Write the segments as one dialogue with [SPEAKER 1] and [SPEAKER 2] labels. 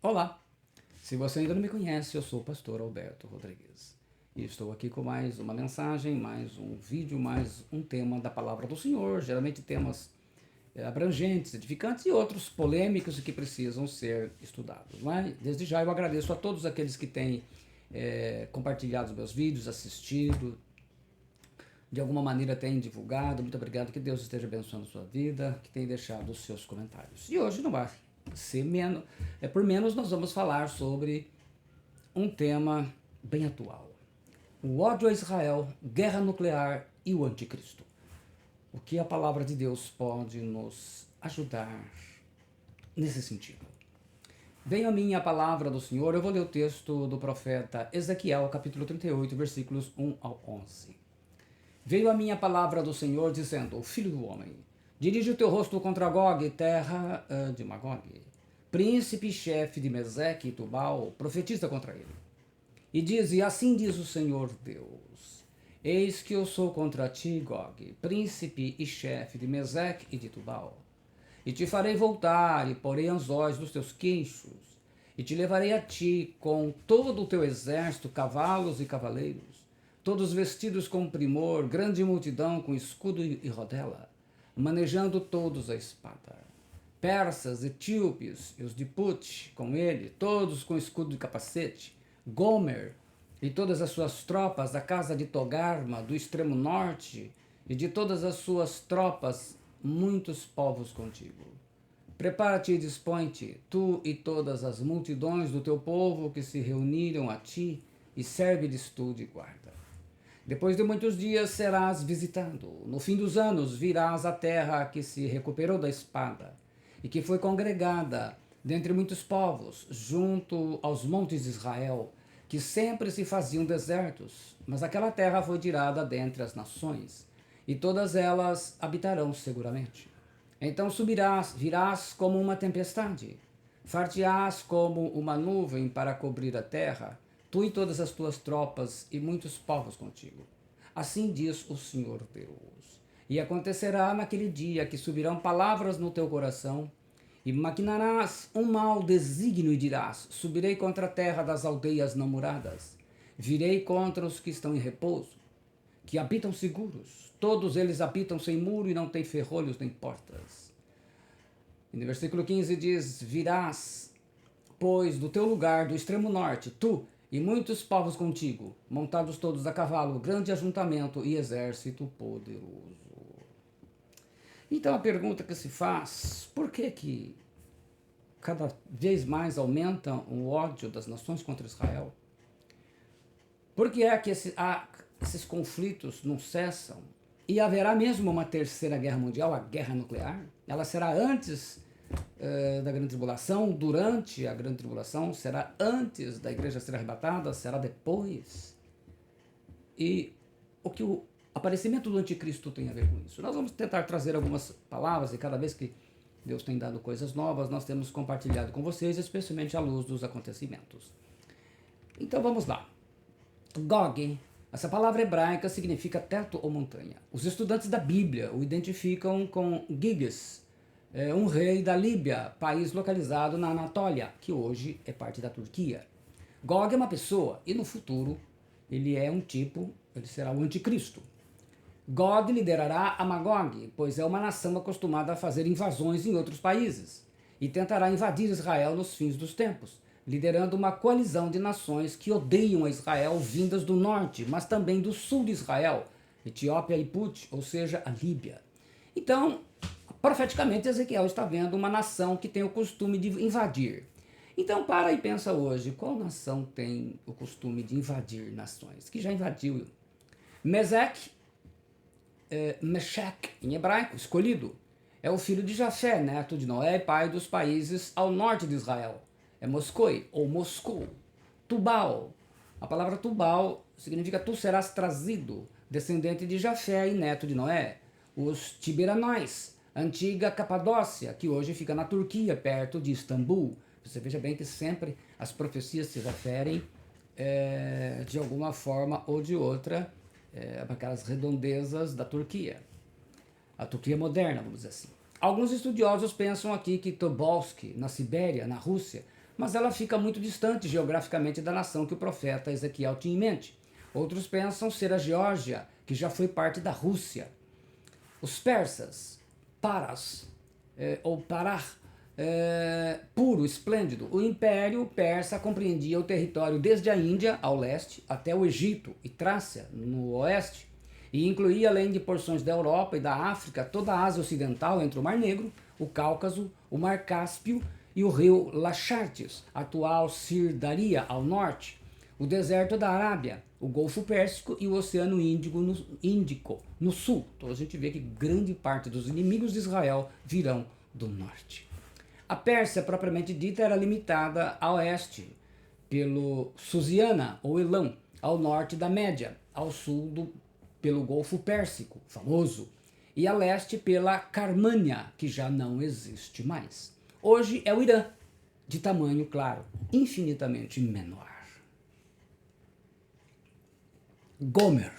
[SPEAKER 1] Olá! Se você ainda não me conhece, eu sou o pastor Alberto Rodrigues. E estou aqui com mais uma mensagem, mais um vídeo, mais um tema da palavra do Senhor, geralmente temas abrangentes, edificantes e outros polêmicos e que precisam ser estudados. Não é? Desde já eu agradeço a todos aqueles que têm compartilhado os meus vídeos, assistido, de alguma maneira têm divulgado. Muito obrigado, que Deus esteja abençoando a sua vida, que tenha deixado os seus comentários. E hoje não vai ser menos, por menos nós vamos falar sobre um tema bem atual. O ódio a Israel, guerra nuclear e o anticristo. O que a palavra de Deus pode nos ajudar nesse sentido? Venha a mim a palavra do Senhor, eu vou ler o texto do profeta Ezequiel, capítulo 38, versículos 1 ao 11. Veio a mim a palavra do Senhor, dizendo: Filho do homem, dirige o teu rosto contra Gog, terra de Magog, príncipe e chefe de Meseque e Tubal, profetiza contra ele. E diz: E assim diz o Senhor Deus: Eis que eu sou contra ti, Gog, príncipe e chefe de Meseque e de Tubal. E te farei voltar, e porei anzóis nos teus queixos, e te levarei a ti com todo o teu exército, cavalos e cavaleiros, todos vestidos com primor, grande multidão com escudo e rodela, manejando todos a espada. Persas, etíopes e os de Put com ele, todos com escudo e capacete, Gomer e todas as suas tropas da casa de Togarma, do extremo norte, e de todas as suas tropas, muitos povos contigo. Prepara-te e dispõe-te, tu e todas as multidões do teu povo que se reuniram a ti, e serve-lhes tu de guarda. Depois de muitos dias serás visitado. No fim dos anos virás à terra que se recuperou da espada, e que foi congregada dentre muitos povos, junto aos montes de Israel, que sempre se faziam desertos, mas aquela terra foi tirada dentre as nações, e todas elas habitarão seguramente. Então subirás, virás como uma tempestade, far-te-ás como uma nuvem para cobrir a terra, tu e todas as tuas tropas e muitos povos contigo. Assim diz o Senhor Deus. E acontecerá naquele dia que subirão palavras no teu coração, e maquinarás um mau desígnio e dirás: Subirei contra a terra das aldeias não muradas, virei contra os que estão em repouso, que habitam seguros. Todos eles habitam sem muro e não têm ferrolhos nem portas. E no versículo 15 diz: Virás, pois, do teu lugar, do extremo norte, tu e muitos povos contigo, montados todos a cavalo, grande ajuntamento e exército poderoso. Então a pergunta que se faz: por que cada vez mais aumenta o ódio das nações contra Israel? Por que é que esses conflitos não cessam? E haverá mesmo uma terceira guerra mundial, a guerra nuclear? Ela será antes da grande tribulação, durante a grande tribulação? Será antes da igreja ser arrebatada? Será depois? E o que o aparecimento do anticristo tem a ver com isso? Nós vamos tentar trazer algumas palavras, e cada vez que Deus tem dado coisas novas, nós temos compartilhado com vocês, especialmente à luz dos acontecimentos. Então vamos lá. Gog, essa palavra hebraica significa teto ou montanha. Os estudantes da Bíblia o identificam com Giges, um rei da Líbia, país localizado na Anatólia, que hoje é parte da Turquia. Gog é uma pessoa e no futuro ele é um tipo, ele será o anticristo. Gog liderará a Magog, pois é uma nação acostumada a fazer invasões em outros países, e tentará invadir Israel nos fins dos tempos, liderando uma coalizão de nações que odeiam a Israel vindas do norte, mas também do sul de Israel, Etiópia e Put, ou seja, a Líbia. Então, profeticamente, Ezequiel está vendo uma nação que tem o costume de invadir. Então, para e pensa hoje, qual nação tem o costume de invadir nações? Que já invadiu Meseque, Meshach, em hebraico, escolhido, é o filho de Jafé, neto de Noé e pai dos países ao norte de Israel. É Moscoi, ou Moscou. Tubal, a palavra Tubal significa tu serás trazido, descendente de Jafé e neto de Noé. Os Tiberanóis, antiga Capadócia, que hoje fica na Turquia, perto de Istambul. Você veja bem que sempre as profecias se referem de alguma forma ou de outra aquelas redondezas da Turquia. A Turquia moderna, vamos dizer assim. Alguns estudiosos pensam aqui que Tobolsk, na Sibéria, na Rússia, mas ela fica muito distante geograficamente da nação que o profeta Ezequiel tinha em mente. Outros pensam ser a Geórgia, que já foi parte da Rússia. Os persas, Paras, ou Pará, puro, esplêndido. O Império Persa compreendia o território desde a Índia, ao leste, até o Egito e Trácia, no oeste, e incluía, além de porções da Europa e da África, toda a Ásia Ocidental entre o Mar Negro, o Cáucaso, o Mar Cáspio e o rio Laxartes, atual Sirdaria, ao norte, o deserto da Arábia, o Golfo Pérsico e o Oceano Índico, no sul. Então a gente vê que grande parte dos inimigos de Israel virão do norte. A Pérsia, propriamente dita, era limitada a oeste pelo Susiana, ou Elão, ao norte da Média, ao sul pelo Golfo Pérsico, famoso, e a leste pela Carmânia, que já não existe mais. Hoje é o Irã, de tamanho, claro, infinitamente menor. Gomer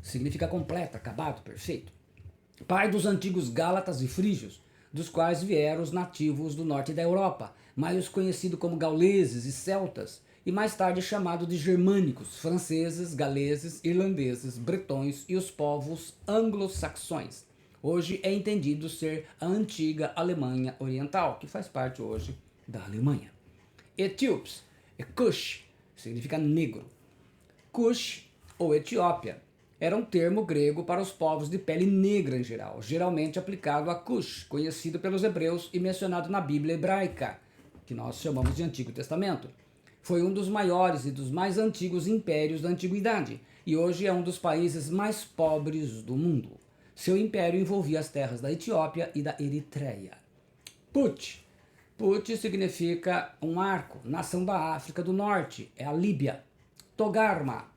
[SPEAKER 1] significa completo, acabado, perfeito. Pai dos antigos Gálatas e Frígios, dos quais vieram os nativos do norte da Europa, mais conhecido como gauleses e celtas, e mais tarde chamado de germânicos, franceses, galeses, irlandeses, bretões e os povos anglo-saxões. Hoje é entendido ser a antiga Alemanha Oriental, que faz parte hoje da Alemanha. Etíopes, Cush, significa negro. Cush, ou Etiópia, era um termo grego para os povos de pele negra em geral, geralmente aplicado a Cush, conhecido pelos hebreus e mencionado na Bíblia hebraica, que nós chamamos de Antigo Testamento. Foi um dos maiores e dos mais antigos impérios da antiguidade, e hoje é um dos países mais pobres do mundo. Seu império envolvia as terras da Etiópia e da Eritreia. Put significa um arco, nação da África do Norte, é a Líbia. Togarma,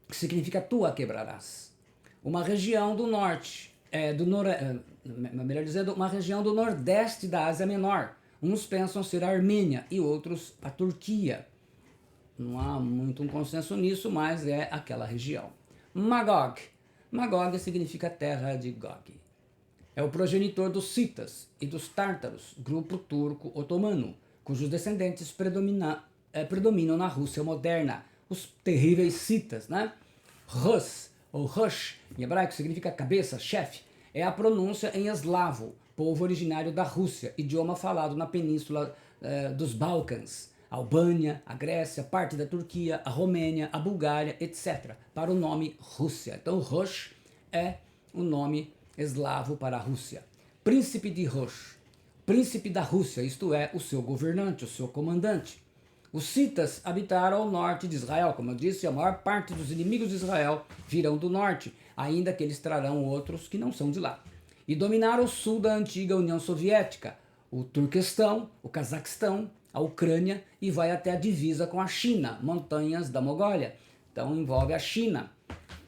[SPEAKER 1] que significa tu a quebrarás. Uma região do norte, melhor dizendo, uma região do nordeste da Ásia Menor. Uns pensam ser a Armênia e outros a Turquia. Não há muito um consenso nisso, mas é aquela região. Magog significa terra de Gog. É o progenitor dos citas e dos tártaros, grupo turco-otomano, cujos descendentes predominam na Rússia moderna, os terríveis citas, né? Rus, ou Rush, em hebraico significa cabeça, chefe, é a pronúncia em eslavo, povo originário da Rússia, idioma falado na península dos Balcãs, Albânia, a Grécia, parte da Turquia, a Romênia, a Bulgária, etc., para o nome Rússia. Então, Rush é o nome eslavo para a Rússia. Príncipe de Rush, príncipe da Rússia, isto é, o seu governante, o seu comandante. Os citas habitaram ao norte de Israel, como eu disse, a maior parte dos inimigos de Israel virão do norte, ainda que eles trarão outros que não são de lá. E dominaram o sul da antiga União Soviética, o Turquestão, o Cazaquistão, a Ucrânia e vai até a divisa com a China, montanhas da Mongólia. Então envolve a China.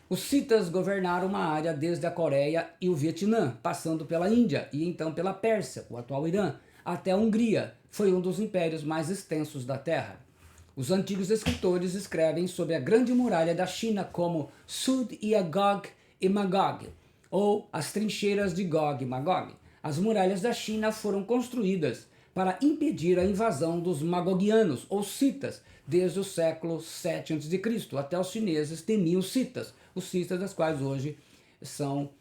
[SPEAKER 1] Os citas governaram uma área desde a Coreia e o Vietnã, passando pela Índia e então pela Pérsia, o atual Irã, até a Hungria. Foi um dos impérios mais extensos da Terra. Os antigos escritores escrevem sobre a Grande Muralha da China como Sud e Gog e Magog, ou as trincheiras de Gog e Magog. As muralhas da China foram construídas para impedir a invasão dos magogianos, ou citas, desde o século 7 a.C. Até os chineses temiam os citas das quais hoje são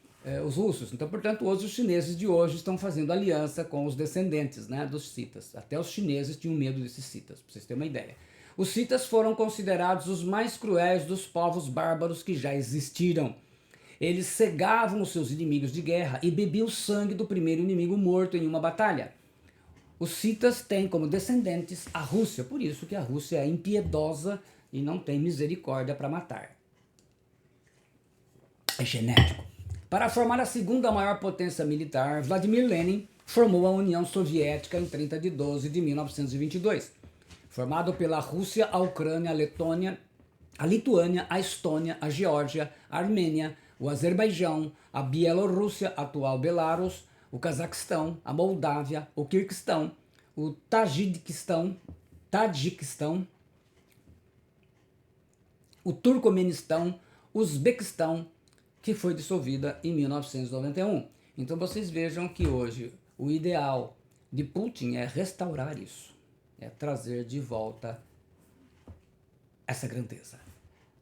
[SPEAKER 1] os russos. Então, portanto, hoje os chineses de hoje estão fazendo aliança com os descendentes, né, dos citas. Até os chineses tinham medo desses citas, para vocês terem uma ideia. Os citas foram considerados os mais cruéis dos povos bárbaros que já existiram. Eles cegavam os seus inimigos de guerra e bebiam o sangue do primeiro inimigo morto em uma batalha. Os citas têm como descendentes a Rússia, por isso que a Rússia é impiedosa e não tem misericórdia para matar. É genético. Para formar a segunda maior potência militar, Vladimir Lenin formou a União Soviética em 30 de 12 de 1922. Formado pela Rússia, a Ucrânia, a Letônia, a Lituânia, a Estônia, a Geórgia, a Armênia, o Azerbaijão, a Bielorrússia, atual Belarus, o Cazaquistão, a Moldávia, o Quirguistão, o Tajiquistão, o Turcomenistão, o Uzbequistão, que foi dissolvida em 1991. Então vocês vejam que hoje o ideal de Putin é restaurar isso, é trazer de volta essa grandeza.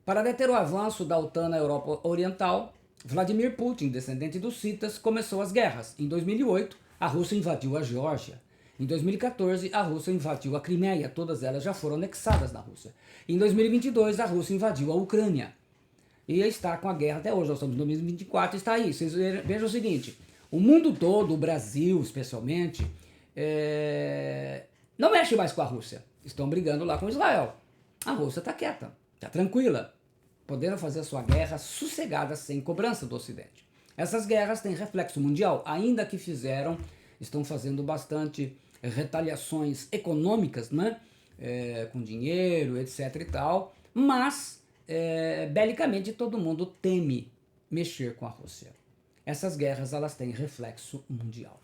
[SPEAKER 1] Para deter o avanço da OTAN na Europa Oriental, Vladimir Putin, descendente dos citas, começou as guerras. Em 2008, a Rússia invadiu a Geórgia. Em 2014, a Rússia invadiu a Crimeia, todas elas já foram anexadas na Rússia. Em 2022, a Rússia invadiu a Ucrânia. E está com a guerra até hoje, nós estamos em 2024, está aí. Vocês vejam o seguinte, o mundo todo, o Brasil especialmente, não mexe mais com a Rússia. Estão brigando lá com Israel. A Rússia está quieta, está tranquila, podendo fazer a sua guerra sossegada, sem cobrança do Ocidente. Essas guerras têm reflexo mundial, ainda que estão fazendo bastante retaliações econômicas, né? Com dinheiro, etc e tal, mas belicamente todo mundo teme mexer com a Rússia. Essas guerras elas têm reflexo mundial.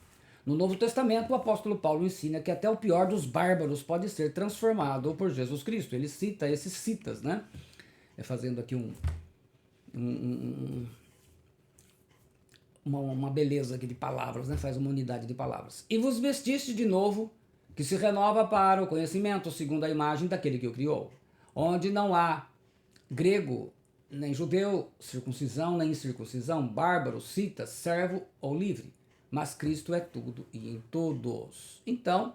[SPEAKER 1] No Novo Testamento, o apóstolo Paulo ensina que até o pior dos bárbaros pode ser transformado por Jesus Cristo. Ele cita esses citas, né? Fazendo aqui uma beleza aqui de palavras, né? Faz uma unidade de palavras. E vos vestiste de novo, que se renova para o conhecimento, segundo a imagem daquele que o criou, onde não há grego, nem judeu, circuncisão, nem incircuncisão, bárbaro, cita, servo ou livre, mas Cristo é tudo e em todos. Então,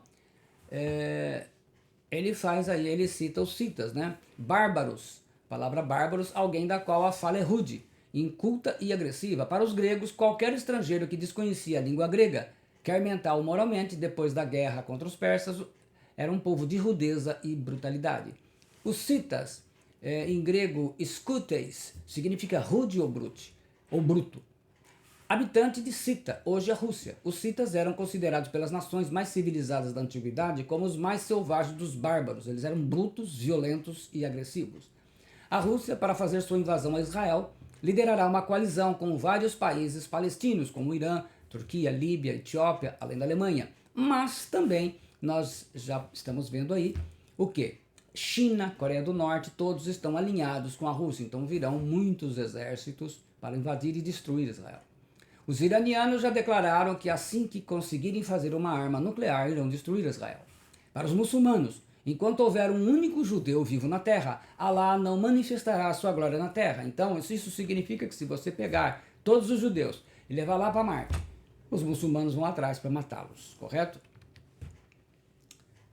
[SPEAKER 1] ele cita os citas, né? Bárbaros, palavra bárbaros, alguém da qual a fala é rude, inculta e agressiva. Para os gregos, qualquer estrangeiro que desconhecia a língua grega, quer mental ou moralmente, depois da guerra contra os persas, era um povo de rudeza e brutalidade. Os citas, em grego, skuteis, significa rude ou bruto. Habitante de Cita, hoje a Rússia. Os citas eram considerados pelas nações mais civilizadas da antiguidade como os mais selvagens dos bárbaros. Eles eram brutos, violentos e agressivos. A Rússia, para fazer sua invasão a Israel, liderará uma coalizão com vários países palestinos, como Irã, Turquia, Líbia, Etiópia, além da Alemanha. Mas também nós já estamos vendo aí o quê? China, Coreia do Norte, todos estão alinhados com a Rússia. Então virão muitos exércitos para invadir e destruir Israel. Os iranianos já declararam que assim que conseguirem fazer uma arma nuclear, irão destruir Israel. Para os muçulmanos, enquanto houver um único judeu vivo na terra, Alá não manifestará a sua glória na terra. Então, isso significa que se você pegar todos os judeus e levar lá para Marte, os muçulmanos vão atrás para matá-los, correto?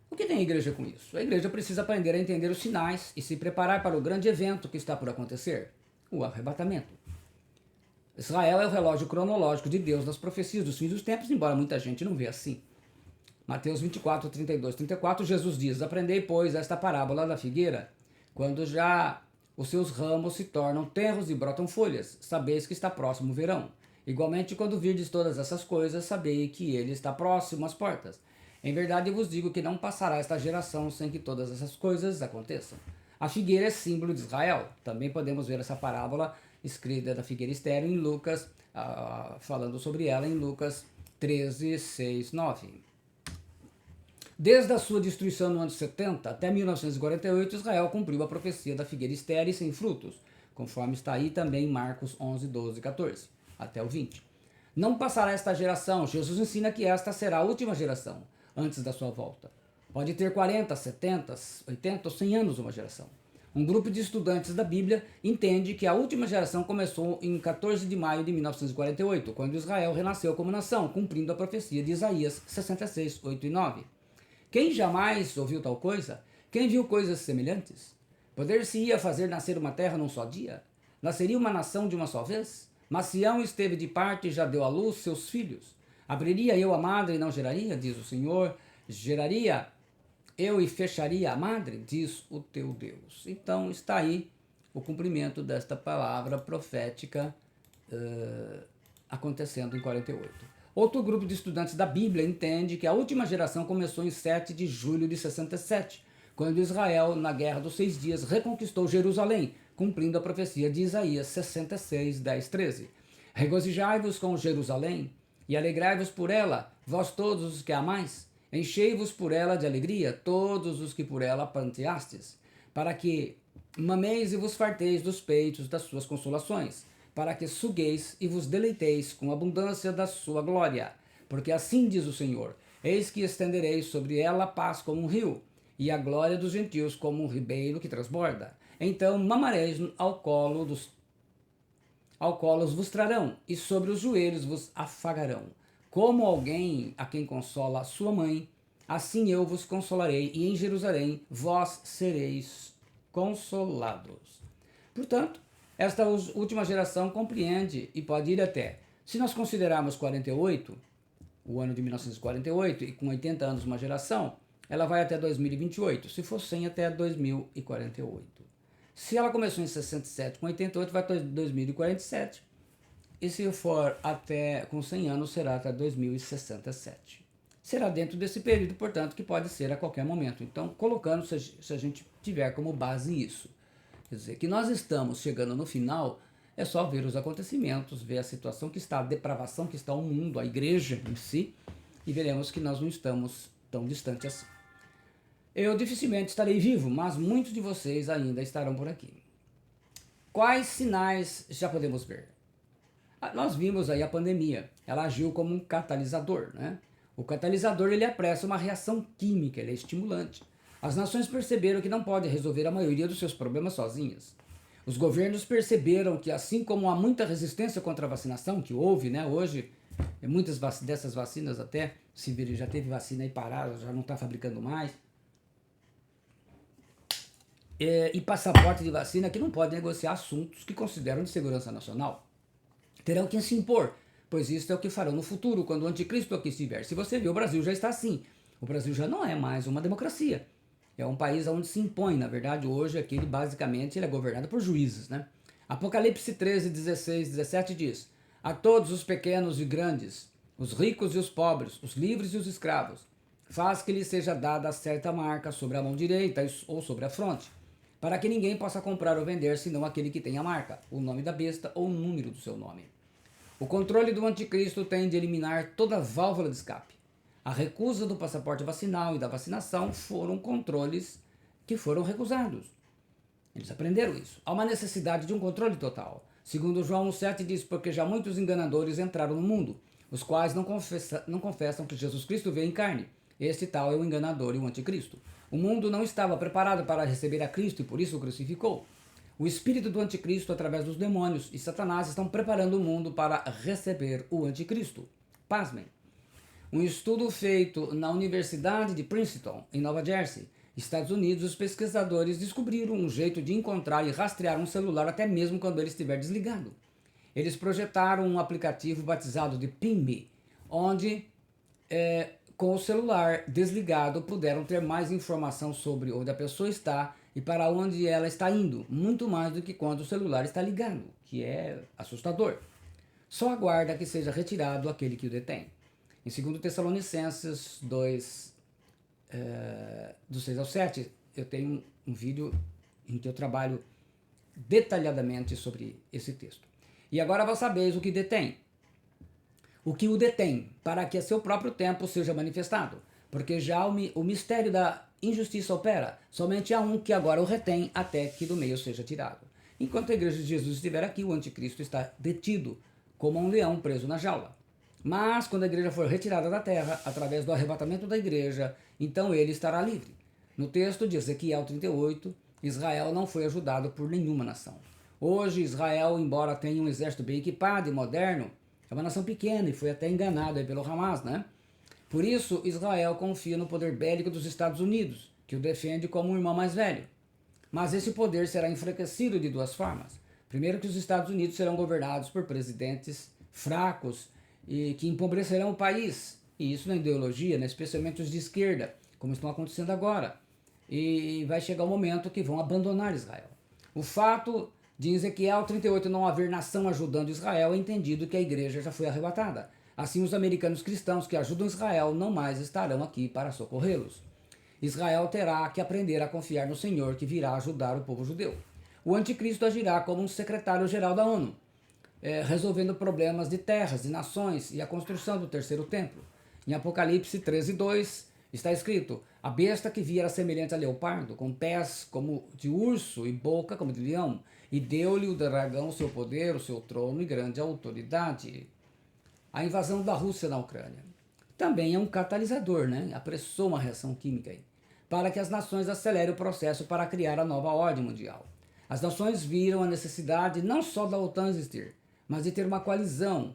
[SPEAKER 1] O que tem a igreja com isso? A igreja precisa aprender a entender os sinais e se preparar para o grande evento que está por acontecer, o arrebatamento. Israel é o relógio cronológico de Deus nas profecias dos fins dos tempos, embora muita gente não vê assim. Mateus 24, 32, 34, Jesus diz: aprendei, pois, esta parábola da figueira. Quando já os seus ramos se tornam tenros e brotam folhas, sabeis que está próximo o verão. Igualmente, quando virdes todas essas coisas, sabei que ele está próximo às portas. Em verdade, eu vos digo que não passará esta geração sem que todas essas coisas aconteçam. A figueira é símbolo de Israel. Também podemos ver essa parábola escrita da figueira estéril em Lucas, falando sobre ela em Lucas 13, 6, 9. Desde a sua destruição no ano 70 até 1948, Israel cumpriu a profecia da figueira estéril sem frutos, conforme está aí também em Marcos 11, 12 e 14, até o 20. Não passará esta geração. Jesus ensina que esta será a última geração, antes da sua volta. Pode ter 40, 70, 80 ou 100 anos uma geração. Um grupo de estudantes da Bíblia entende que a última geração começou em 14 de maio de 1948, quando Israel renasceu como nação, cumprindo a profecia de Isaías 66, 8 e 9. Quem jamais ouviu tal coisa? Quem viu coisas semelhantes? Poder-se-ia fazer nascer uma terra num só dia? Nasceria uma nação de uma só vez? Mas Sião esteve de parte e já deu à luz seus filhos. Abriria eu a madre e não geraria, diz o Senhor. Geraria eu e fecharia a madre, diz o teu Deus. Então está aí o cumprimento desta palavra profética acontecendo em 48. Outro grupo de estudantes da Bíblia entende que a última geração começou em 7 de julho de 67, quando Israel, na Guerra dos 6 Dias, reconquistou Jerusalém, cumprindo a profecia de Isaías 66, 10, 13. Regozijai-vos com Jerusalém e alegrai-vos por ela, vós todos os que a amais. Enchei-vos por ela de alegria, todos os que por ela pranteastes, para que mameis e vos farteis dos peitos das suas consolações, para que sugueis e vos deleiteis com a abundância da sua glória. Porque assim diz o Senhor: Eis que estenderei sobre ela a paz como um rio, e a glória dos gentios como um ribeiro que transborda. Então mamareis ao colo vos trarão, e sobre os joelhos vos afagarão. Como alguém a quem consola a sua mãe, assim eu vos consolarei, e em Jerusalém vós sereis consolados. Portanto, esta última geração compreende e pode ir até, se nós considerarmos 48, o ano de 1948, e com 80 anos uma geração, ela vai até 2028, se for 100 até 2048. Se ela começou em 67, com 88 vai até 2047, e se for até com 100 anos será até 2067. Será dentro desse período, portanto, que pode ser a qualquer momento. Então, colocando, se a gente tiver como base isso, quer dizer, que nós estamos chegando no final, é só ver os acontecimentos, ver a situação que está, a depravação que está o mundo, a igreja em si, e veremos que nós não estamos tão distantes assim. Eu dificilmente estarei vivo, mas muitos de vocês ainda estarão por aqui. Quais sinais já podemos ver? Nós vimos aí a pandemia, ela agiu como um catalisador, né? O catalisador, ele apressa uma reação química, ele é estimulante. As nações perceberam que não podem resolver a maioria dos seus problemas sozinhas. Os governos perceberam que, assim como há muita resistência contra a vacinação, que houve, né, hoje, muitas dessas vacinas até, se já teve vacina e pararam, já não está fabricando mais, e passaporte de vacina que não pode negociar assuntos que consideram de segurança nacional. Terão que se impor, pois isso é o que farão no futuro, quando o anticristo aqui estiver. Se você vê, o Brasil já está assim. O Brasil já não é mais uma democracia. É um país onde se impõe, na verdade, hoje aqui, basicamente, ele é governado por juízes, né? Apocalipse 13, 16, 17 diz: a todos os pequenos e grandes, os ricos e os pobres, os livres e os escravos, faz que lhes seja dada certa marca sobre a mão direita ou sobre a fronte, para que ninguém possa comprar ou vender senão aquele que tem a marca, o nome da besta ou o número do seu nome. O controle do anticristo tem de eliminar toda válvula de escape. A recusa do passaporte vacinal e da vacinação foram controles que foram recusados. Eles aprenderam isso. Há uma necessidade de um controle total. Segundo João 1,7 diz, porque já muitos enganadores entraram no mundo, os quais não confessam que Jesus Cristo veio em carne. Este tal é o enganador e o anticristo. O mundo não estava preparado para receber a Cristo e por isso o crucificou. O espírito do anticristo, através dos demônios e Satanás, estão preparando o mundo para receber o anticristo. Pasmem. Um estudo feito na Universidade de Princeton, em Nova Jersey, Estados Unidos, os pesquisadores descobriram um jeito de encontrar e rastrear um celular até mesmo quando ele estiver desligado. Eles projetaram um aplicativo batizado de PINB, onde com o celular desligado puderam ter mais informação sobre onde a pessoa está e para onde ela está indo, muito mais do que quando o celular está ligado, que é assustador. Só aguarda que seja retirado aquele que o detém. Em 2 Tessalonicenses 2, do 6 ao 7, eu tenho um vídeo em que eu trabalho detalhadamente sobre esse texto. E agora vós sabeis o que detém. O que o detém, para que a seu próprio tempo seja manifestado. Porque já o mistério da injustiça opera. Somente há um que agora o retém até que do meio seja tirado. Enquanto a igreja de Jesus estiver aqui, o anticristo está detido, como um leão preso na jaula. Mas quando a igreja for retirada da terra, através do arrebatamento da igreja, então ele estará livre. No texto de Ezequiel 38, Israel não foi ajudado por nenhuma nação. Hoje, Israel, embora tenha um exército bem equipado e moderno, é uma nação pequena e foi até enganado pelo Hamas, né? Por isso, Israel confia no poder bélico dos Estados Unidos, que o defende como um irmão mais velho. Mas esse poder será enfraquecido de duas formas. Primeiro, que os Estados Unidos serão governados por presidentes fracos e que empobrecerão o país. E isso na ideologia, né? Especialmente os de esquerda, como estão acontecendo agora. E vai chegar o momento que vão abandonar Israel. O fato de Ezequiel 38 não haver nação ajudando Israel é entendido que a igreja já foi arrebatada. Assim, os americanos cristãos que ajudam Israel não mais estarão aqui para socorrê-los. Israel terá que aprender a confiar no Senhor que virá ajudar o povo judeu. O anticristo agirá como um secretário-geral da ONU, resolvendo problemas de terras, de nações e a construção do terceiro templo. Em Apocalipse 13:2 está escrito: a besta que via era semelhante a leopardo, com pés como de urso e boca como de leão, e deu-lhe o dragão o seu poder, o seu trono e grande autoridade. A invasão da Rússia na Ucrânia. também é um catalisador, né? Apressou uma reação química aí, para que as nações acelerem o processo para criar a nova ordem mundial. As nações viram a necessidade não só da OTAN existir, mas de ter uma coalizão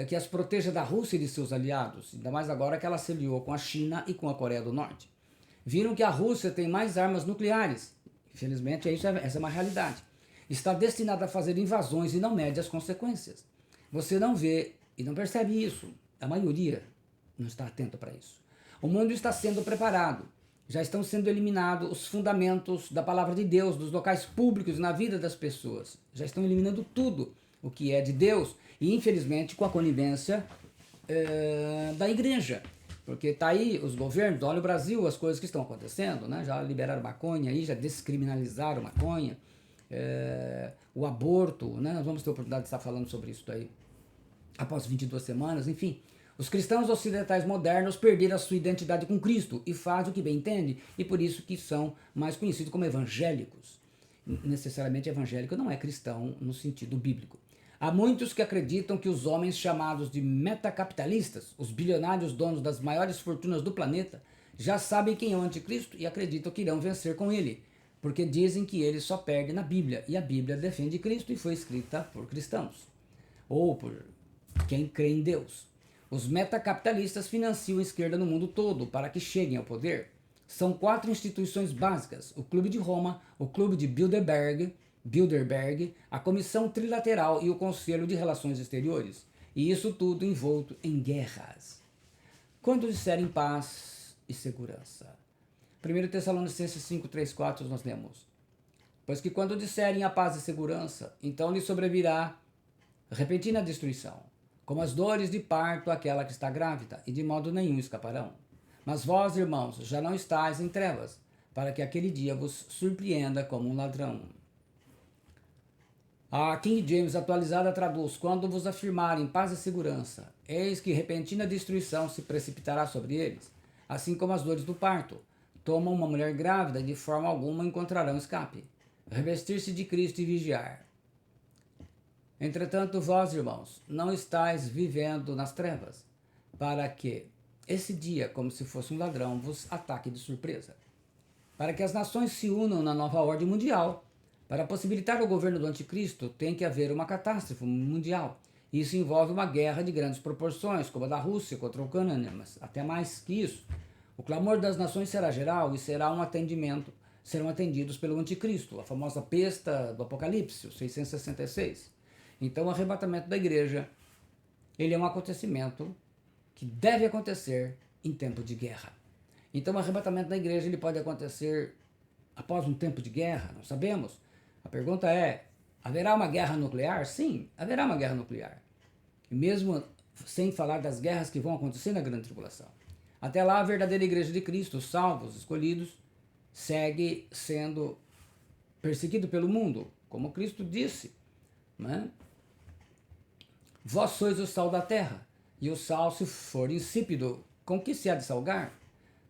[SPEAKER 1] que as proteja da Rússia e de seus aliados, ainda mais agora que ela se aliou com a China e com a Coreia do Norte. Viram que a Rússia tem mais armas nucleares. Infelizmente, essa é uma realidade. Está destinada a fazer invasões e não mede as consequências. Você não vê e não percebe isso. A maioria não está atenta para isso. O mundo está sendo preparado. Já estão sendo eliminados os fundamentos da palavra de Deus, dos locais públicos na vida das pessoas. Já estão eliminando tudo o que é de Deus e, infelizmente, com a conivência da igreja. Porque está aí os governos, olha o Brasil, as coisas que estão acontecendo, né? Já liberaram maconha aí, já descriminalizaram maconha, o aborto, né? Nós vamos ter a oportunidade de estar falando sobre isso aí após 22 semanas, enfim. Os cristãos ocidentais modernos perderam a sua identidade com Cristo e fazem o que bem entendem, e por isso que são mais conhecidos como evangélicos. Necessariamente evangélico não é cristão no sentido bíblico. Há muitos que acreditam que os homens chamados de metacapitalistas, os bilionários donos das maiores fortunas do planeta, já sabem quem é o anticristo e acreditam que irão vencer com ele, porque dizem que ele só perde na Bíblia, e a Bíblia defende Cristo e foi escrita por cristãos, ou por quem crê em Deus. Os metacapitalistas financiam a esquerda no mundo todo para que cheguem ao poder. São 4 instituições básicas: o Clube de Roma, o Clube de Bilderberg, a Comissão Trilateral e o Conselho de Relações Exteriores. E isso tudo envolto em guerras. Quando disserem paz e segurança. 1 Tessalonicenses 5, 3, 4 nós lemos: pois que quando disserem a paz e segurança, então lhe sobrevirá repentina destruição, como as dores de parto àquela que está grávida, e de modo nenhum escaparão. Mas vós, irmãos, já não estáis em trevas, para que aquele dia vos surpreenda como um ladrão. A King James atualizada traduz: quando vos afirmarem paz e segurança, eis que repentina destruição se precipitará sobre eles, assim como as dores do parto. Tomam uma mulher grávida e de forma alguma encontrarão escape. Revestir-se de Cristo e vigiar. Entretanto, vós, irmãos, não estáis vivendo nas trevas, para que esse dia, como se fosse um ladrão, vos ataque de surpresa. Para que as nações se unam na nova ordem mundial. Para possibilitar o governo do anticristo, tem que haver uma catástrofe mundial. Isso envolve uma guerra de grandes proporções, como a da Rússia contra a Ucrânia, mas até mais que isso. O clamor das nações será geral e serão atendidos pelo anticristo, a famosa besta do Apocalipse, o 666. Então, o arrebatamento da igreja, ele é um acontecimento que deve acontecer em tempo de guerra. Então, o arrebatamento da igreja ele pode acontecer após um tempo de guerra, não sabemos. A pergunta é: haverá uma guerra nuclear? Sim, haverá uma guerra nuclear. E mesmo sem falar das guerras que vão acontecer na grande tribulação. Até lá, a verdadeira igreja de Cristo, os salvos, escolhidos, segue sendo perseguido pelo mundo, como Cristo disse, né? Vós sois o sal da terra, e o sal, se for insípido, com que se há de salgar?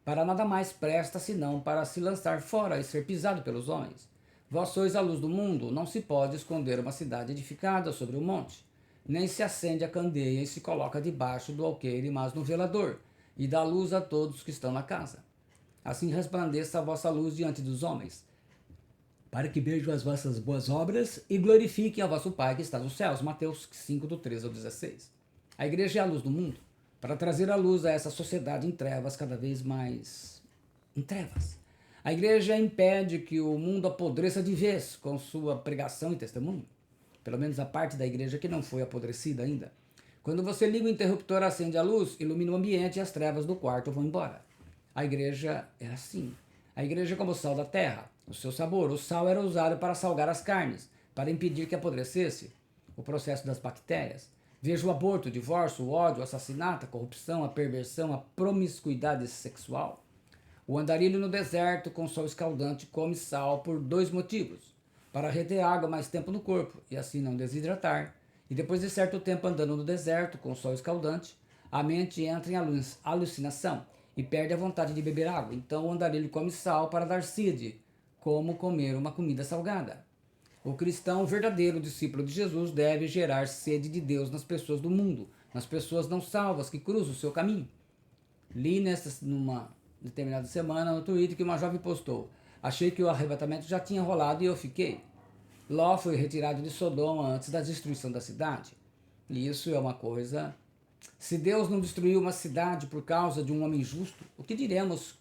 [SPEAKER 1] Para nada mais presta senão para se lançar fora e ser pisado pelos homens. Vós sois a luz do mundo, não se pode esconder uma cidade edificada sobre um monte. Nem se acende a candeia e se coloca debaixo do alqueire, mas no velador, e dá luz a todos que estão na casa. Assim resplandeça a vossa luz diante dos homens, para que vejam as vossas boas obras e glorifiquem a vosso Pai que está nos céus. Mateus 5, do 13 ao 16. A igreja é a luz do mundo, para trazer a luz a essa sociedade em trevas, cada vez mais em trevas. A igreja impede que o mundo apodreça de vez com sua pregação e testemunho. Pelo menos a parte da igreja que não foi apodrecida ainda. Quando você liga o interruptor, acende a luz, ilumina o ambiente e as trevas do quarto vão embora. A igreja é assim. A igreja é como o sal da terra. O seu sabor, o sal era usado para salgar as carnes, para impedir que apodrecesse. O processo das bactérias. Veja o aborto, o divórcio, o ódio, o assassinato, a corrupção, a perversão, a promiscuidade sexual. O andarilho no deserto com sol escaldante come sal por 2 motivos: para reter água mais tempo no corpo e assim não desidratar. E depois de certo tempo andando no deserto com sol escaldante, a mente entra em alucinação e perde a vontade de beber água. Então o andarilho come sal para dar sede, como comer uma comida salgada. O cristão verdadeiro, discípulo de Jesus, deve gerar sede de Deus nas pessoas do mundo, nas pessoas não salvas que cruzam o seu caminho. Li numa determinada semana no Twitter que uma jovem postou: achei que o arrebatamento já tinha rolado e eu fiquei. Ló foi retirado de Sodoma antes da destruição da cidade. E isso é uma coisa. Se Deus não destruiu uma cidade por causa de um homem justo, o que diremos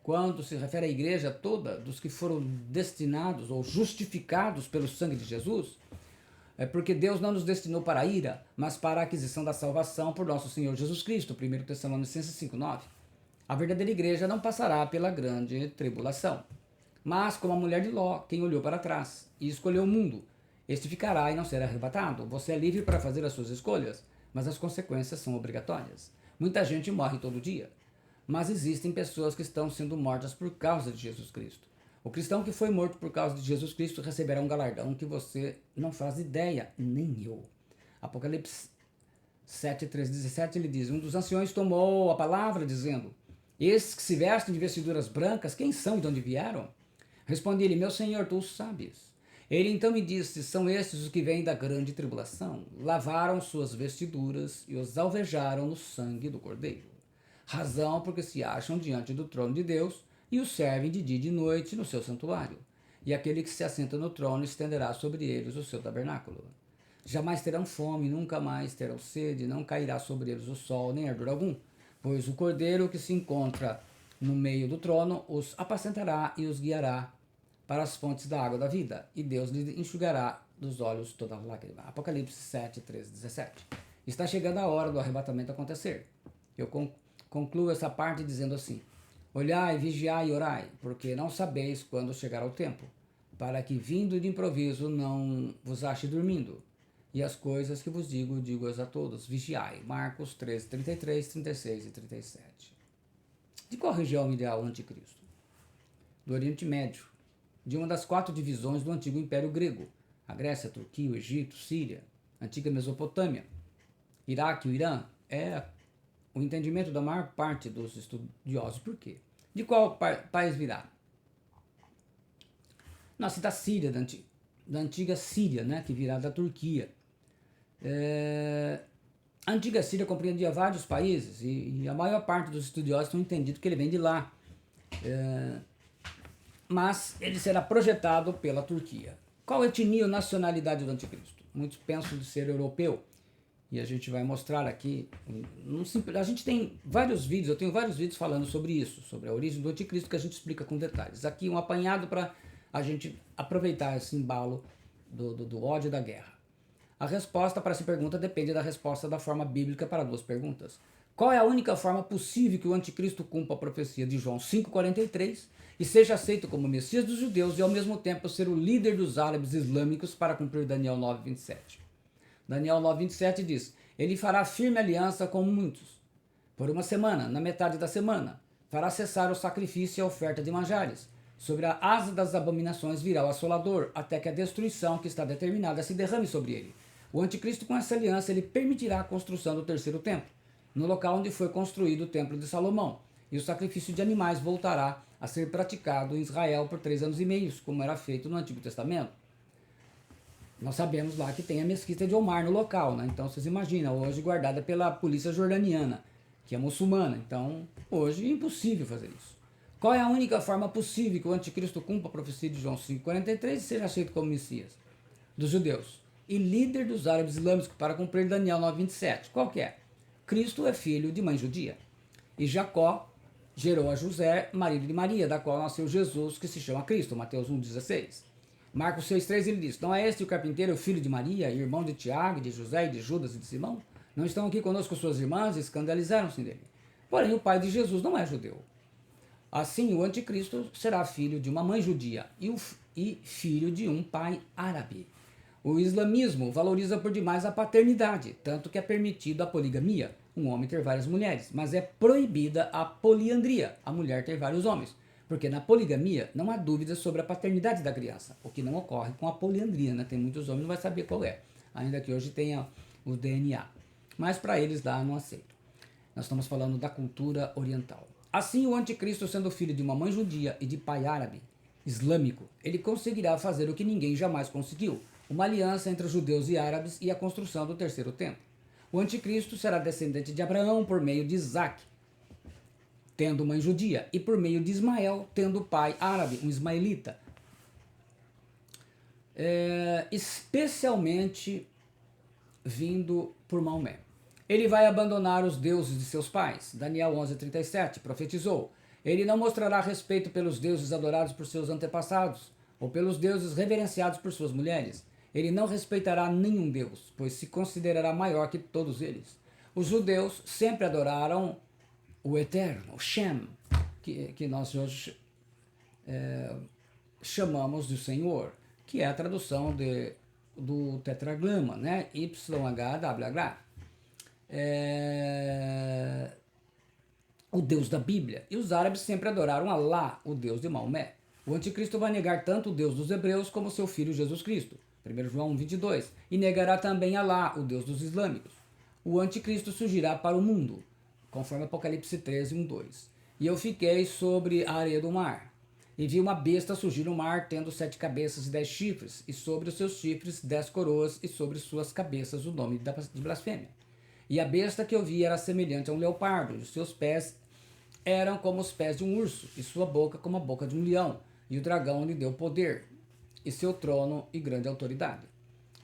[SPEAKER 1] quando se refere à igreja toda dos que foram destinados ou justificados pelo sangue de Jesus? É porque Deus não nos destinou para a ira, mas para a aquisição da salvação por nosso Senhor Jesus Cristo. 1 Tessalonicenses 5,9. A verdadeira igreja não passará pela grande tribulação. Mas, como a mulher de Ló, quem olhou para trás e escolheu o mundo, este ficará e não será arrebatado. Você é livre para fazer as suas escolhas, mas as consequências são obrigatórias. Muita gente morre todo dia, mas existem pessoas que estão sendo mortas por causa de Jesus Cristo. O cristão que foi morto por causa de Jesus Cristo receberá um galardão que você não faz ideia, nem eu. Apocalipse 7, 13, 17, ele diz: um dos anciões tomou a palavra, dizendo: esses que se vestem de vestiduras brancas, quem são e de onde vieram? Respondi-lhe: meu senhor, tu sabes. Ele então me disse: são estes os que vêm da grande tribulação. Lavaram suas vestiduras e os alvejaram no sangue do Cordeiro. Razão porque se acham diante do trono de Deus e o servem de dia e de noite no seu santuário. E aquele que se assenta no trono estenderá sobre eles o seu tabernáculo. Jamais terão fome, nunca mais terão sede, não cairá sobre eles o sol, nem ardor algum, pois o Cordeiro que se encontra no meio do trono os apacentará e os guiará para as fontes da água da vida, e Deus lhe enxugará dos olhos toda lágrima. Apocalipse 7, 13, 17. Está chegando a hora do arrebatamento acontecer. Eu concluo essa parte dizendo assim: olhai, vigiai e orai, porque não sabeis quando chegará o tempo, para que vindo de improviso não vos ache dormindo. E as coisas que vos digo, digo-as a todos: vigiai. Marcos 13, 33, 36 e 37. De qual região virá o anticristo? Do Oriente Médio, de uma das 4 divisões do antigo Império Grego: a Grécia, a Turquia, o Egito, Síria, a antiga Mesopotâmia, Iraque, o Irã. É o entendimento da maior parte dos estudiosos. Por quê? De qual país virá? Nasce da Síria, da antiga Síria, né, que virá da Turquia. A antiga Síria compreendia vários países e a maior parte dos estudiosos estão entendido que ele vem de lá. Mas ele será projetado pela Turquia. Qual etnia ou nacionalidade do anticristo? Muitos pensam de ser europeu. E a gente vai mostrar aqui. A gente tem vários vídeos, eu tenho vários vídeos falando sobre isso, sobre a origem do anticristo, que a gente explica com detalhes. Aqui um apanhado para a gente aproveitar esse embalo do ódio e da guerra. A resposta para essa pergunta depende da resposta da forma bíblica para 2 perguntas. Qual é a única forma possível que o anticristo cumpra a profecia de João 5,43 e seja aceito como Messias dos judeus e ao mesmo tempo ser o líder dos árabes islâmicos para cumprir Daniel 9,27? Daniel 9,27 diz: ele fará firme aliança com muitos. Por uma semana, na metade da semana, fará cessar o sacrifício e a oferta de manjares. Sobre a asa das abominações virá o assolador, até que a destruição que está determinada se derrame sobre ele. O anticristo, com essa aliança, ele permitirá a construção do terceiro templo, no local onde foi construído o templo de Salomão, e o sacrifício de animais voltará a ser praticado em Israel por 3 anos e meio, como era feito no Antigo Testamento. Nós sabemos lá que tem a mesquita de Omar no local, né? Então vocês imaginam, hoje guardada pela polícia jordaniana, que é muçulmana. Então hoje é impossível fazer isso. Qual é a única forma possível que o anticristo cumpra a profecia de João 5,43 e seja aceito como Messias? Dos judeus. E líder dos árabes islâmicos para cumprir Daniel 9,27. Qual que é? Cristo é filho de mãe judia. E Jacó gerou a José, marido de Maria, da qual nasceu Jesus, que se chama Cristo. Mateus 1,16. Marcos 6,3 ele diz: não é este o carpinteiro, filho de Maria, irmão de Tiago, de José, e de Judas e de Simão? Não estão aqui conosco suas irmãs? E escandalizaram-se dele. Porém, o pai de Jesus não é judeu. Assim, o anticristo será filho de uma mãe judia e filho de um pai árabe. O islamismo valoriza por demais a paternidade, tanto que é permitido a poligamia, um homem ter várias mulheres, mas é proibida a poliandria, a mulher ter vários homens. Porque na poligamia não há dúvida sobre a paternidade da criança, o que não ocorre com a poliandria, né? Tem muitos homens que não vai saber qual é, ainda que hoje tenha o DNA. Mas para eles lá não aceito. Nós estamos falando da cultura oriental. Assim, o anticristo, sendo filho de uma mãe judia e de pai árabe, islâmico, ele conseguirá fazer o que ninguém jamais conseguiu: uma aliança entre os judeus e árabes e a construção do terceiro templo. O anticristo será descendente de Abraão por meio de Isaac. tendo mãe judia, e por meio de Ismael, tendo pai árabe, um ismaelita. Especialmente vindo por Maomé. Ele vai abandonar os deuses de seus pais. Daniel 11:37 profetizou. Ele não mostrará respeito pelos deuses adorados por seus antepassados, ou pelos deuses reverenciados por suas mulheres. Ele não respeitará nenhum deus, pois se considerará maior que todos eles. Os judeus sempre adoraram o Eterno, o Shem, que nós hoje chamamos de Senhor, que é a tradução do tetragrama, né? YHWH. O Deus da Bíblia. E os árabes sempre adoraram Alá, o Deus de Maomé. O anticristo vai negar tanto o Deus dos hebreus como seu filho Jesus Cristo. 1 João 1:22. E negará também Alá, o Deus dos islâmicos. O anticristo surgirá para o mundo, conforme Apocalipse 13:1-2. E eu fiquei sobre a areia do mar, e vi uma besta surgir no mar, tendo 7 cabeças e 10 chifres, e sobre os seus chifres 10 coroas, e sobre suas cabeças o nome de blasfêmia. E a besta que eu vi era semelhante a um leopardo, e os seus pés eram como os pés de um urso, e sua boca como a boca de um leão. E o dragão lhe deu poder, e seu trono e grande autoridade.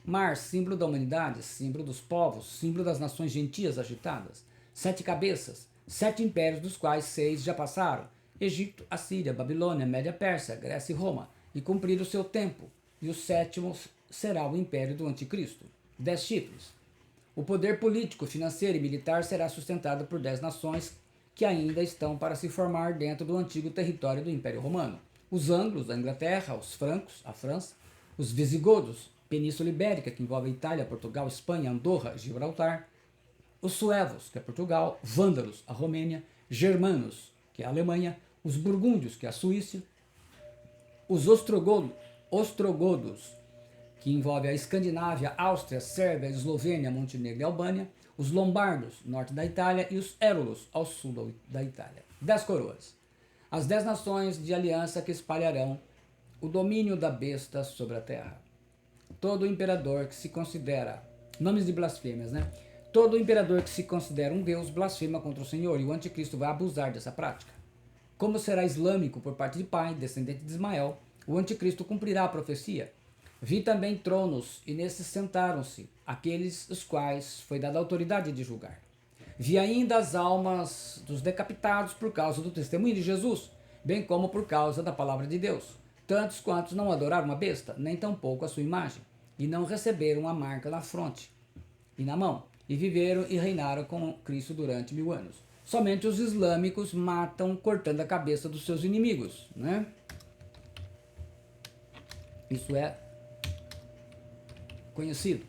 [SPEAKER 1] Mar, símbolo da humanidade, símbolo dos povos, símbolo das nações gentias agitadas. 7 cabeças, 7 impérios, dos quais 6 já passaram: Egito, Assíria, Babilônia, Média Pérsia, Grécia e Roma, e cumprido o seu tempo. E o 7º será o império do anticristo. 10 chifres. O poder político, financeiro e militar será sustentado por 10 nações que ainda estão para se formar dentro do antigo território do Império Romano. Os anglos, a Inglaterra, os francos, a França, os visigodos, Península Ibérica, que envolve a Itália, Portugal, Espanha, Andorra, Gibraltar, os suevos, que é Portugal, vândalos, a Romênia, germanos, que é a Alemanha, os burgúndios, que é a Suíça, os ostrogodos, que envolve a Escandinávia, Áustria, Sérvia, Eslovênia, Montenegro e Albânia, os lombardos, norte da Itália, e os érulos, ao sul da Itália. 10 coroas. As 10 nações de aliança que espalharão o domínio da besta sobre a terra. Todo imperador que se considera, nomes de blasfêmias, né? Todo imperador que se considera um deus blasfema contra o Senhor, e o anticristo vai abusar dessa prática. Como será islâmico por parte de pai, descendente de Ismael, o anticristo cumprirá a profecia. Vi também tronos, e nesses sentaram-se aqueles os quais foi dada a autoridade de julgar. Vi ainda as almas dos decapitados por causa do testemunho de Jesus, bem como por causa da palavra de Deus. Tantos quantos não adoraram a besta, nem tampouco a sua imagem, e não receberam a marca na fronte e na mão, e viveram e reinaram com Cristo durante 1000 anos. Somente os islâmicos matam cortando a cabeça dos seus inimigos, né? Isso é conhecido.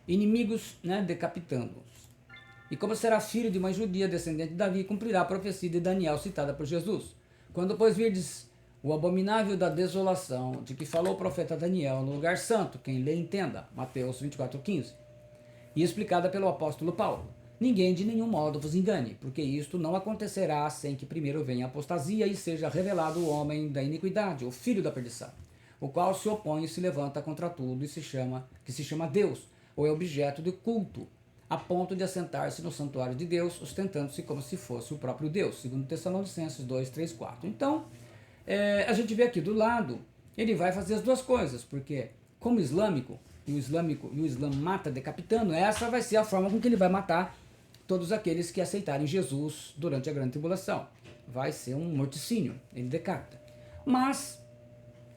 [SPEAKER 1] Inimigos, né, decapitando-os. E como será filho de mãe judia, descendente de Davi, cumprirá a profecia de Daniel citada por Jesus. Quando, pois, virdes o abominável da desolação, de que falou o profeta Daniel no lugar santo, quem lê entenda, Mateus 24:15, e explicada pelo apóstolo Paulo: ninguém de nenhum modo vos engane, porque isto não acontecerá sem que primeiro venha a apostasia e seja revelado o homem da iniquidade, o filho da perdição, o qual se opõe e se levanta contra tudo e se chama Deus, ou é objeto de culto, a ponto de assentar-se no santuário de Deus, ostentando-se como se fosse o próprio Deus, segundo Tessalonicenses 2:3-4. Então, a gente vê aqui do lado, ele vai fazer as duas coisas, porque como islâmico, e o Islã mata decapitando, essa vai ser a forma com que ele vai matar todos aqueles que aceitarem Jesus durante a grande tribulação. Vai ser um morticínio, ele decapita. Mas,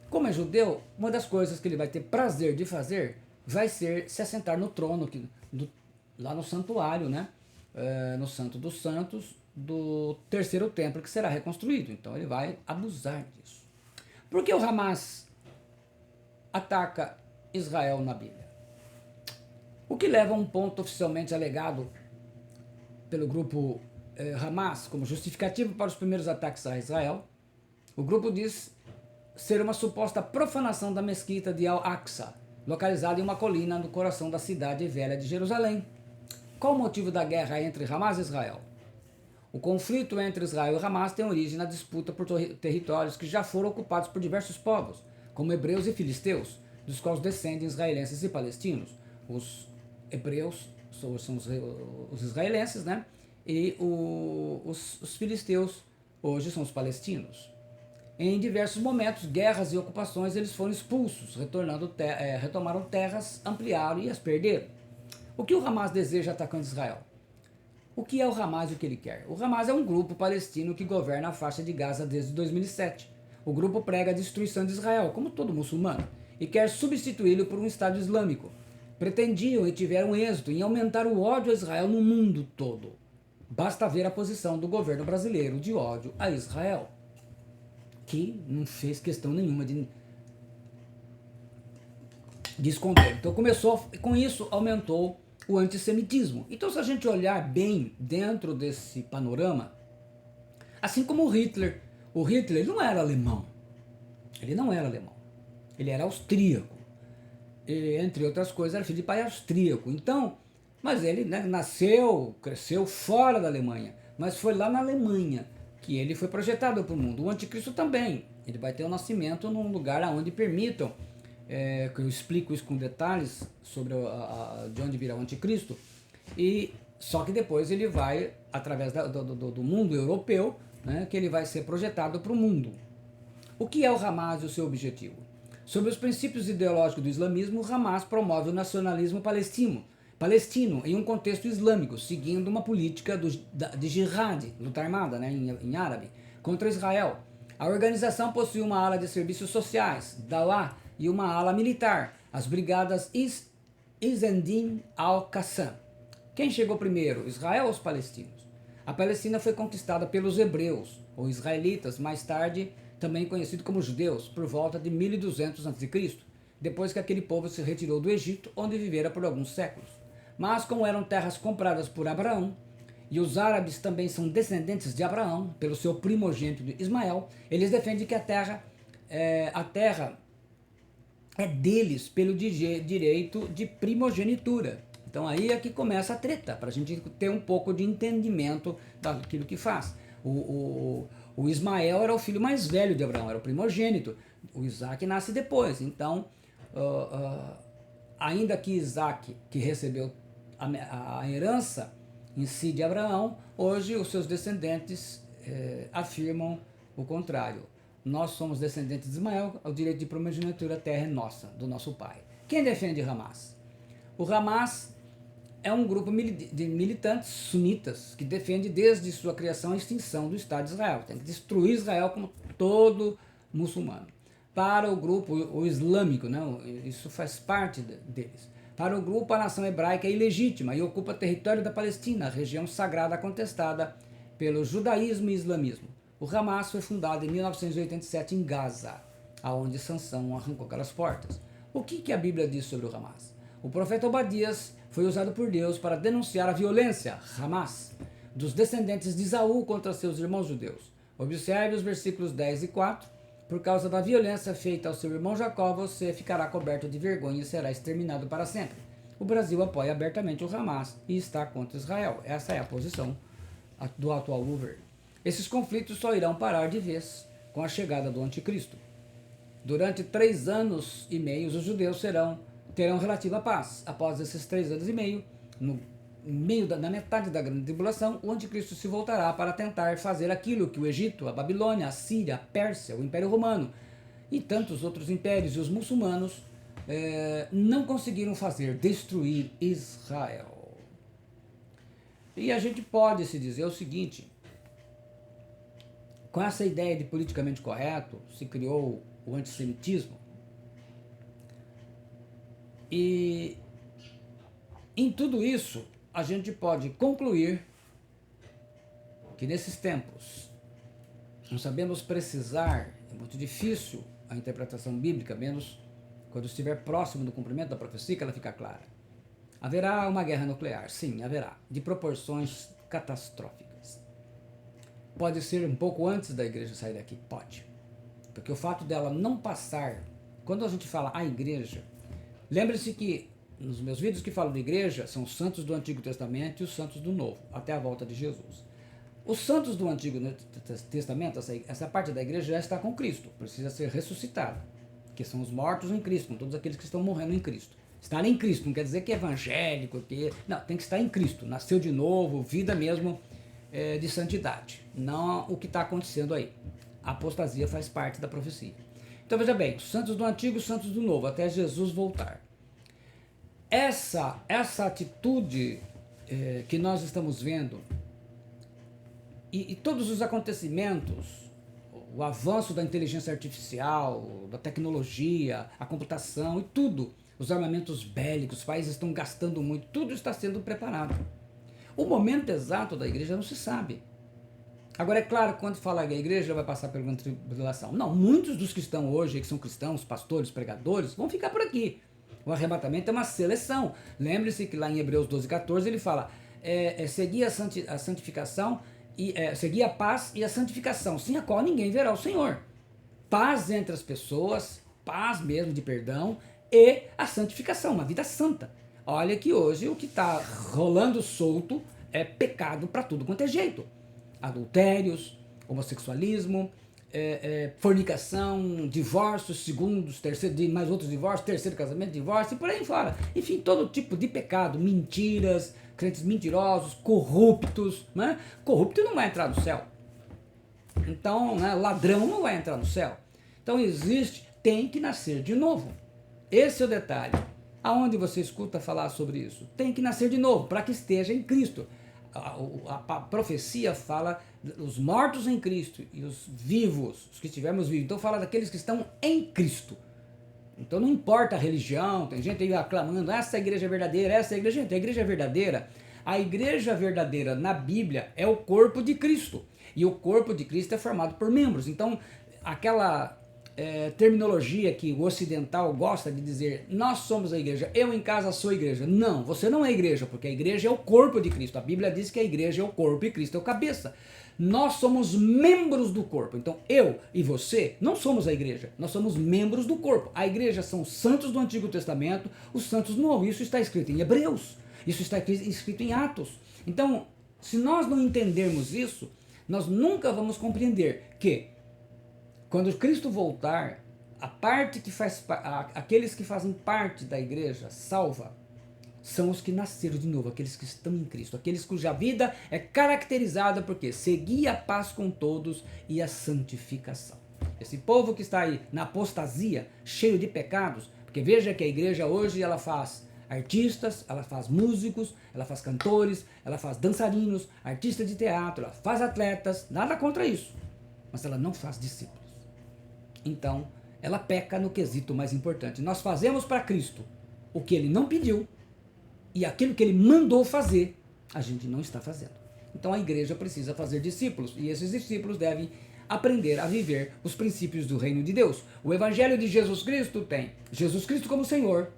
[SPEAKER 1] como é judeu, uma das coisas que ele vai ter prazer de fazer vai ser se assentar no trono, lá no santuário, né? No Santo dos Santos, do 3º templo que será reconstruído. Então ele vai abusar disso. Por que o Hamas ataca Israel na Bíblia? O que leva a um ponto oficialmente alegado pelo grupo Hamas como justificativo para os primeiros ataques a Israel. O grupo diz ser uma suposta profanação da mesquita de Al-Aqsa, localizada em uma colina no coração da cidade velha de Jerusalém. Qual o motivo da guerra entre Hamas e Israel? O conflito entre Israel e Hamas tem origem na disputa por territórios que já foram ocupados por diversos povos, como hebreus e filisteus, dos quais descendem israelenses e palestinos. Os hebreus são os israelenses, né? E os filisteus hoje são os palestinos. Em diversos momentos, guerras e ocupações, eles foram expulsos, retomaram terras, ampliaram e as perderam. O que o Hamas deseja atacando Israel? O que é o Hamas e o que ele quer? O Hamas é um grupo palestino que governa a faixa de Gaza desde 2007. O grupo prega a destruição de Israel, como todo muçulmano, e quer substituí-lo por um Estado Islâmico. Pretendiam e tiveram êxito em aumentar o ódio a Israel no mundo todo. Basta ver a posição do governo brasileiro de ódio a Israel, que não fez questão nenhuma de esconder. Então começou, com isso aumentou o antissemitismo. Então se a gente olhar bem dentro desse panorama, assim como o Hitler ele não era alemão, ele era austríaco, e, entre outras coisas era filho de pai austríaco, então, mas ele, né, cresceu fora da Alemanha, mas foi lá na Alemanha que ele foi projetado para o mundo. O anticristo também, ele vai ter o nascimento num lugar onde permitam, que eu explico isso com detalhes sobre de onde virá o anticristo, e só que depois ele vai, através do mundo europeu, né, que ele vai ser projetado para o mundo. O que é o Hamas e o seu objetivo? Sob os princípios ideológicos do islamismo, o Hamas promove o nacionalismo palestino em um contexto islâmico, seguindo uma política de jihad, luta armada, né, em árabe, contra Israel. A organização possui uma ala de serviços sociais, Dawah, e uma ala militar, as brigadas Izzedin al-Qassam. Quem chegou primeiro, Israel ou os palestinos? A Palestina foi conquistada pelos hebreus, ou israelitas, mais tarde também conhecido como judeus, por volta de 1200 a.C., depois que aquele povo se retirou do Egito, onde vivera por alguns séculos. Mas como eram terras compradas por Abraão, e os árabes também são descendentes de Abraão, pelo seu primogênito Ismael, eles defendem que a terra é deles pelo direito de primogenitura. Então aí é que começa a treta, para a gente ter um pouco de entendimento daquilo que faz. O Ismael era o filho mais velho de Abraão, era o primogênito. O Isaac nasce depois. Então, ainda que Isaac, que recebeu a herança em si de Abraão, hoje os seus descendentes afirmam o contrário. Nós somos descendentes de Ismael, o direito de primogenitura, a terra é nossa, do nosso pai. Quem defende Hamas? O Hamas é um grupo de militantes sunitas que defende desde sua criação a extinção do Estado de Israel. Tem que destruir Israel como todo muçulmano. Para o grupo o islâmico, né, isso faz parte deles. Para o grupo, a nação hebraica é ilegítima e ocupa território da Palestina, região sagrada contestada pelo judaísmo e islamismo. O Hamas foi fundado em 1987 em Gaza, aonde Sansão arrancou aquelas portas. O que a Bíblia diz sobre o Hamas? O profeta Obadias foi usado por Deus para denunciar a violência, Hamas, dos descendentes de Esaú contra seus irmãos judeus. Observe os versículos 10 e 4. Por causa da violência feita ao seu irmão Jacó, você ficará coberto de vergonha e será exterminado para sempre. O Brasil apoia abertamente o Hamas e está contra Israel. Essa é a posição do atual governo. Esses conflitos só irão parar de vez com a chegada do anticristo. Durante 3 anos e meio, os judeus terão relativa paz. Após esses 3 anos e meio, na metade da grande tribulação, o anticristo se voltará para tentar fazer aquilo que o Egito, a Babilônia, a Síria, a Pérsia, o Império Romano e tantos outros impérios e os muçulmanos não conseguiram fazer, destruir Israel. E a gente pode se dizer o seguinte: com essa ideia de politicamente correto, se criou o antissemitismo. E em tudo isso, a gente pode concluir que nesses tempos não sabemos precisar, é muito difícil a interpretação bíblica, menos quando estiver próximo do cumprimento da profecia, que ela fica clara. Haverá uma guerra nuclear, sim, haverá, de proporções catastróficas. Pode ser um pouco antes da igreja sair daqui, pode. Porque o fato dela não passar, quando a gente fala a igreja, lembre-se que nos meus vídeos que falam de igreja, são os santos do Antigo Testamento e os santos do Novo, até a volta de Jesus. Os santos do Antigo Testamento, essa parte da igreja já está com Cristo, precisa ser ressuscitada, que são os mortos em Cristo, todos aqueles que estão morrendo em Cristo. Estar em Cristo não quer dizer que é evangélico, não, tem que estar em Cristo, nasceu de novo, vida mesmo de santidade, não o que está acontecendo aí. A apostasia faz parte da profecia. Então veja bem, os santos do Antigo, os santos do Novo, até Jesus voltar. Essa atitude que nós estamos vendo e todos os acontecimentos, o avanço da inteligência artificial, da tecnologia, a computação e tudo, os armamentos bélicos, os países estão gastando muito, tudo está sendo preparado. O momento exato da igreja não se sabe. Agora, é claro, quando fala que a igreja vai passar pela grande tribulação, não, muitos dos que estão hoje, que são cristãos, pastores, pregadores, vão ficar por aqui. O arrebatamento é uma seleção. Lembre-se que lá em Hebreus 12:14 ele fala, seguir a santificação, seguir a paz e a santificação, sem a qual ninguém verá o Senhor. Paz entre as pessoas, paz mesmo de perdão e a santificação, uma vida santa. Olha que hoje o que está rolando solto é pecado para tudo quanto é jeito. Adultérios, homossexualismo, fornicação, divórcios, segundos, terceiros, mais outros divórcios, terceiro casamento, divórcio e por aí fora. Enfim, todo tipo de pecado, mentiras, crentes mentirosos, corruptos. Né? Corrupto não vai entrar no céu. Então, né, ladrão não vai entrar no céu. Então tem que nascer de novo. Esse é o detalhe. Aonde você escuta falar sobre isso? Tem que nascer de novo, para que esteja em Cristo. A profecia fala os mortos em Cristo e os vivos, os que estivermos vivos. Então fala daqueles que estão em Cristo. Então não importa a religião, tem gente aí aclamando, essa igreja é verdadeira, essa é a igreja. Gente, a igreja é verdadeira. A igreja verdadeira na Bíblia é o corpo de Cristo. E o corpo de Cristo é formado por membros. Então aquela terminologia que o ocidental gosta de dizer, nós somos a igreja, eu em casa sou a igreja. Não, você não é a igreja, porque a igreja é o corpo de Cristo. A Bíblia diz que a igreja é o corpo e Cristo é o cabeça. Nós somos membros do corpo. Então eu e você não somos a igreja, nós somos membros do corpo. A igreja são os santos do Antigo Testamento, os santos do Novo. Isso está escrito em Hebreus, isso está escrito em Atos. Então, se nós não entendermos isso, nós nunca vamos compreender que quando Cristo voltar, aqueles que fazem parte da igreja salva são os que nasceram de novo, aqueles que estão em Cristo, aqueles cuja vida é caracterizada por quê? Seguir a paz com todos e a santificação. Esse povo que está aí na apostasia, cheio de pecados, porque veja que a igreja hoje ela faz artistas, ela faz músicos, ela faz cantores, ela faz dançarinos, artistas de teatro, ela faz atletas, nada contra isso, mas ela não faz discípulos. Então, ela peca no quesito mais importante. Nós fazemos para Cristo o que Ele não pediu e aquilo que Ele mandou fazer, a gente não está fazendo. Então, a igreja precisa fazer discípulos e esses discípulos devem aprender a viver os princípios do reino de Deus. O Evangelho de Jesus Cristo tem Jesus Cristo como Senhor,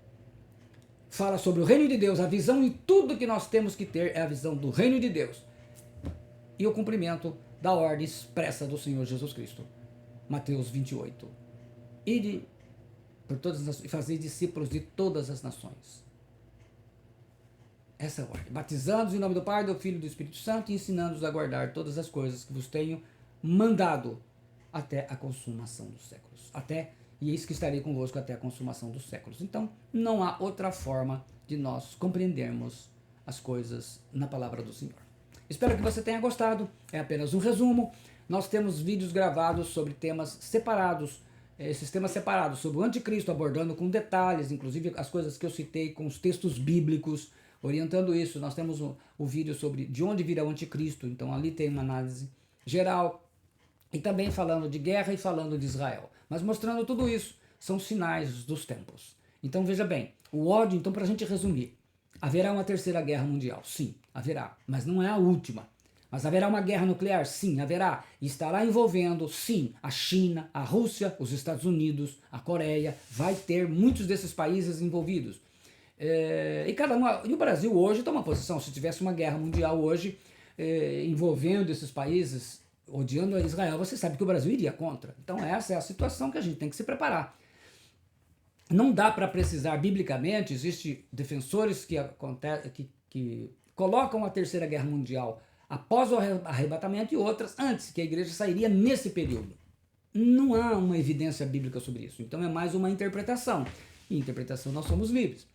[SPEAKER 1] fala sobre o reino de Deus, a visão e tudo que nós temos que ter é a visão do reino de Deus e o cumprimento da ordem expressa do Senhor Jesus Cristo. Mateus 28. Ide por todas as nações e fazer discípulos de todas as nações. Essa é a ordem. Batizando-os em nome do Pai, do Filho e do Espírito Santo e ensinando-os a guardar todas as coisas que vos tenho mandado até a consumação dos séculos. E eis que estarei convosco até a consumação dos séculos. Então, não há outra forma de nós compreendermos as coisas na palavra do Senhor. Espero que você tenha gostado. É apenas um resumo. Nós temos vídeos gravados sobre temas separados, esses temas separados sobre o anticristo, abordando com detalhes, inclusive as coisas que eu citei com os textos bíblicos, orientando isso. Nós temos o vídeo sobre de onde virá o anticristo, então ali tem uma análise geral, e também falando de guerra e falando de Israel. Mas mostrando tudo isso, são sinais dos tempos. Então veja bem, o ódio, então para a gente resumir, haverá uma terceira guerra mundial? Sim, haverá, mas não é a última. Mas haverá uma guerra nuclear? Sim, haverá. E estará envolvendo, sim, a China, a Rússia, os Estados Unidos, a Coreia. Vai ter muitos desses países envolvidos. E o Brasil hoje toma posição. Se tivesse uma guerra mundial hoje, envolvendo esses países, odiando a Israel, você sabe que o Brasil iria contra. Então essa é a situação que a gente tem que se preparar. Não dá para precisar biblicamente, existem defensores que colocam a terceira guerra mundial após o arrebatamento e outras antes, que a igreja sairia nesse período. Não há uma evidência bíblica sobre isso, então é mais uma interpretação. E interpretação nós somos livres.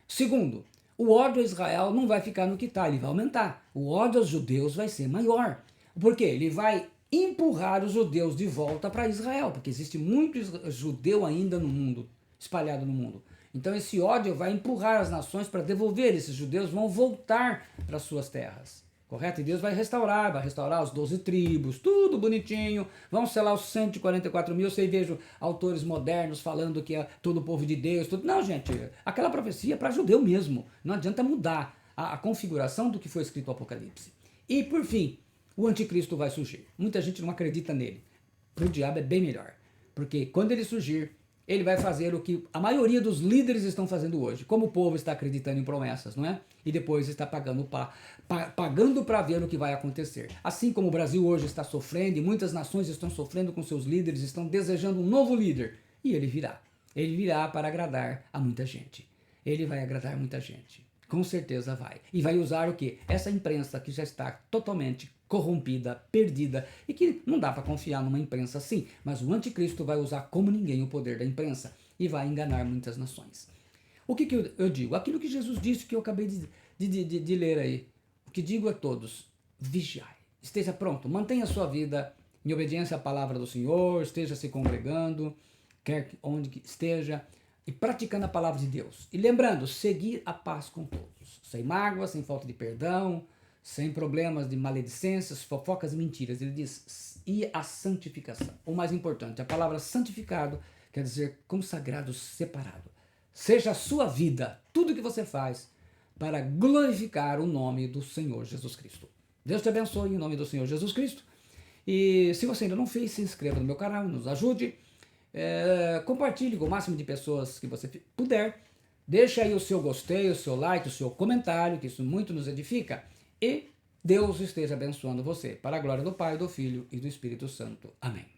[SPEAKER 1] Segundo, O ódio a Israel não vai ficar no que está, ele vai aumentar. O ódio aos judeus vai ser maior. Por quê? Ele vai empurrar os judeus de volta para Israel, porque existe muito judeu ainda no mundo, espalhado no mundo. Então esse ódio vai empurrar as nações para devolver, esses judeus vão voltar para suas terras. Correto? E Deus vai restaurar as 12 tribos, tudo bonitinho, vão selar os 144 mil, você vejo autores modernos falando que é todo o povo de Deus, tudo. Não, gente, aquela profecia é para judeu mesmo, não adianta mudar a configuração do que foi escrito no Apocalipse. E por fim, o anticristo vai surgir. Muita gente não acredita nele. Para o diabo é bem melhor, porque quando ele surgir, ele vai fazer o que a maioria dos líderes estão fazendo hoje. Como o povo está acreditando em promessas, não é? E depois está pagando para ver o que vai acontecer. Assim como o Brasil hoje está sofrendo e muitas nações estão sofrendo com seus líderes, estão desejando um novo líder. E ele virá. Ele virá para agradar a muita gente. Ele vai agradar muita gente. Com certeza vai. E vai usar o quê? Essa imprensa que já está totalmente corrompida, perdida, e que não dá para confiar numa imprensa assim. Mas o anticristo vai usar como ninguém o poder da imprensa e vai enganar muitas nações. O que eu digo? Aquilo que Jesus disse, que eu acabei de ler aí. O que digo a todos: vigiai. Esteja pronto, mantenha a sua vida em obediência à palavra do Senhor, esteja se congregando, quer onde que esteja, e praticando a palavra de Deus. E lembrando, seguir a paz com todos. Sem mágoa, sem falta de perdão, sem problemas de maledicências, fofocas e mentiras. Ele diz, e a santificação. O mais importante, a palavra santificado quer dizer consagrado, separado. Seja a sua vida, tudo que você faz, para glorificar o nome do Senhor Jesus Cristo. Deus te abençoe em nome do Senhor Jesus Cristo. E se você ainda não fez, se inscreva no meu canal, nos ajude. Compartilhe com o máximo de pessoas que você puder. Deixe aí o seu gostei, o seu like, o seu comentário, que isso muito nos edifica. E Deus esteja abençoando você. Para a glória do Pai, do Filho e do Espírito Santo. Amém.